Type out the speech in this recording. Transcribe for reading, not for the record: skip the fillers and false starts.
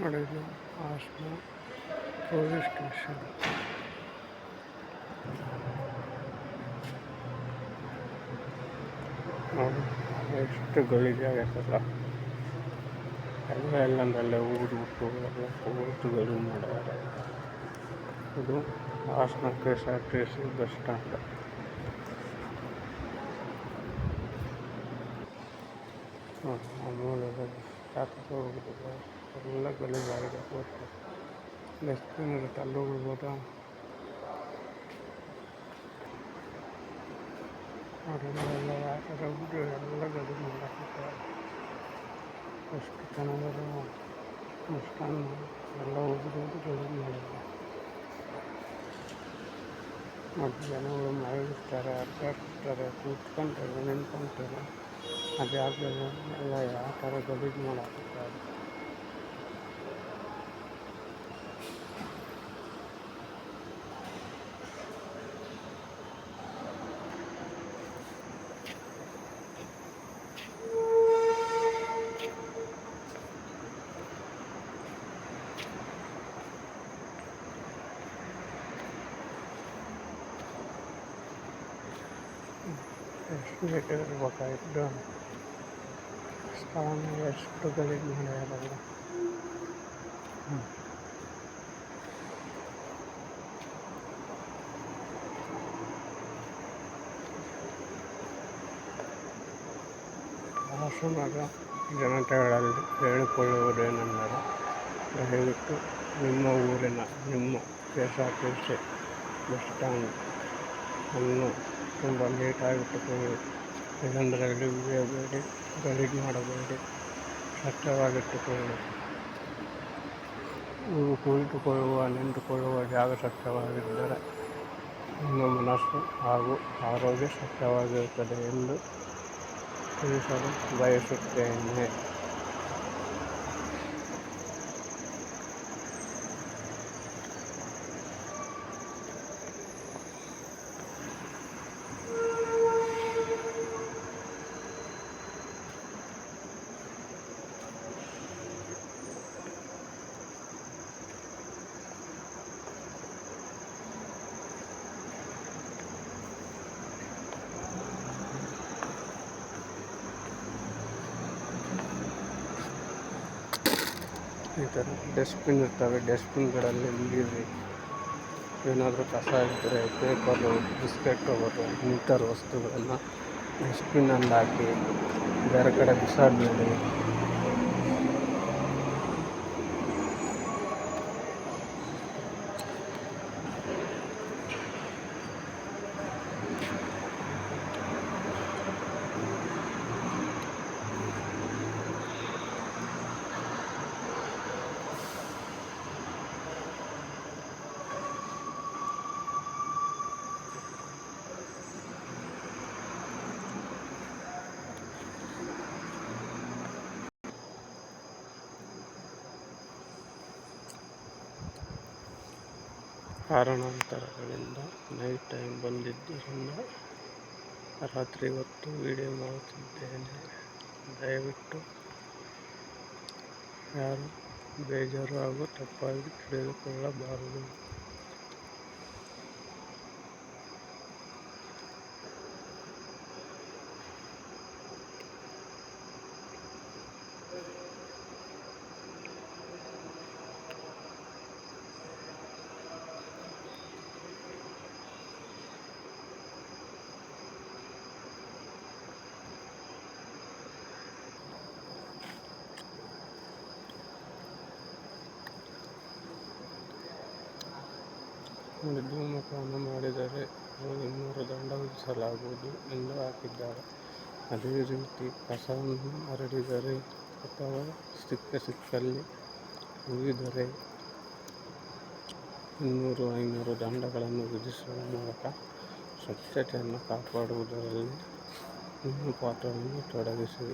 ನಡೆದು Hassan police station. ನೋಡಿ ಎಷ್ಟು ಗಲೀಜಾಗೈತಲ್ಲ, ಎಲ್ಲಂದ್ರಲ್ಲೇ ಊದ್ಬಿಟ್ಟು ಎಲ್ಲ ಪೂರ್ತಿ ಗಲೀಜು ಮಾಡ್ಯಾರ. ಇದು ಹಾಸನ KSRTC ಬಸ್ ಸ್ಟ್ಯಾಂಡ್. ಆಮೇಲೆ ಯಾಕಂತ ಹೋಗಿದ್ದಾರೆ ಎಲ್ಲ ಗಲೀಜಾಗಿದೆ. ಪೂರ್ತಿ ಡಸ್ಟ್ಬಿನ್ ಇರುತ್ತೆ, ಅಲ್ಲಿ ಹೋಗ್ಬೋದ ಅವರೆಲ್ಲ ಯಾಕಂದ್ರೆ ಎಲ್ಲ ಗಲೀಜು ಮಾಡಾಕಿದ್ದಾರೆ. ಎಷ್ಟು ಚೆನ್ನಾಗಿದೆ ಬಸ್ ಸ್ಟ್ಯಾಂಡ್, ಎಲ್ಲ ಹೋಗಿದ್ದು ಗಲೀಜು ಮಾಡಿದ್ದಾರೆ. ಮತ್ತು ಜನಗಳು ಮಲಗಿರ್ತಾರೆ, ಅಡ್ಡಾಡ್ತಾರೆ, ಕೂತ್ಕೊಂತಾರೆ, ನಿಂತ್ಕೊಂತಾರೆ. ಅದು ಯಾಕೆ ಎಲ್ಲ ಯಾವ ಥರ ಗಲೀಜು ಮಾಡಾಕಿದ್ದಾರೆ. ಎಷ್ಟು ಬೇಕಾಗಿದ್ದು ಸ್ಥಳನ ಎಷ್ಟು ಗಲೀಜು ಮಾಡ್ಯಾರಲ್ಲ. ಹಾಸನದ ಜನತೆಗಳಲ್ಲಿ ಹೇಳಿಕೊಳ್ಳುವುದೇನೆಂದರೆ, ದಯವಿಟ್ಟು ನಿಮ್ಮ ಊರಿನ ನಿಮ್ಮ KSRTC ಬಸ್ ಸ್ಟ್ಯಾಂಡ್ ಅನ್ನು ತುಂಬ ನೀಟಾಗಿಟ್ಟುಕೊಳ್ಳಿ. ಎಲ್ಲಂದರಲ್ಲಿ ಉಳಿಯಬೇಡಿ, ಗಲೀಜು ಮಾಡಬೇಡಿ, ಸ್ವಚ್ಛವಾಗಿಟ್ಟುಕೊಳ್ಳಿ. ಕುಳಿತುಕೊಳ್ಳುವ ನಿಂತುಕೊಳ್ಳುವ ಜಾಗ ಸ್ವಚ್ಛವಾಗಿದ್ದರೆ ನಿಮ್ಮ ಮನಸ್ಸು ಹಾಗೂ ಆರೋಗ್ಯ ಸ್ವಚ್ಛವಾಗಿರುತ್ತದೆ ಎಂದು ತಿಳಿಸಲು ಬಯಸುತ್ತೇನೆ. ಈ ಥರ ಡಸ್ಟ್ಬಿನ್ ಇರ್ತವೆ, ಡಸ್ಟ್ಬಿನ್ಗಳಲ್ಲಿ ನೀಡಿರಿ. ಏನಾದರೂ ಕಸ ಇದ್ದರೆ ಪೇಪರು, ಬಿಸ್ಕೆಟ್ ಕವರು, ಇನ್ನಿತರ ವಸ್ತುಗಳನ್ನು ಡಸ್ಟ್ಬಿನ್ನಲ್ಲಿ ಹಾಕಿ ಬೇರೆ ಕಡೆ ಬಿಸಾಡಬೇಡಿ. ಕಾರಣಾಂತರಗಳಿಂದ ನೈಟ್ ಟೈಮ್ ಬಂದಿದ್ದರಿಂದ ರಾತ್ರಿ ಹೊತ್ತು ವಿಡಿಯೋ ಮಾಡುತ್ತಿದ್ದೇನೆ. ದಯವಿಟ್ಟು ಯಾರು ಬೇಜಾರು ಹಾಗೂ ತಪ್ಪಾಗಿ ತಿಳಿದುಕೊಳ್ಳಬಾರದು. ಧೂಮಪಾನ ಮಾಡಿದರೆ 200 ದಂಡ ವಿಧಿಸಲಾಗುವುದು ಎಂದು ಹಾಕಿದ್ದಾರೆ. ಅದೇ ರೀತಿ ಕಸವನ್ನು ಹರಡಿದರೆ ಅಥವಾ ಸಿಕ್ಕಲ್ಲಿ ಉಗಿದರೆ 200-500 ದಂಡಗಳನ್ನು ವಿಧಿಸುವ ಮೂಲಕ ಸ್ವಚ್ಛತೆಯನ್ನು ಕಾಪಾಡುವುದರಲ್ಲಿ ನಿಮ್ಮ ಪಾತ್ರವನ್ನು ತೊಡಗಿಸಿ.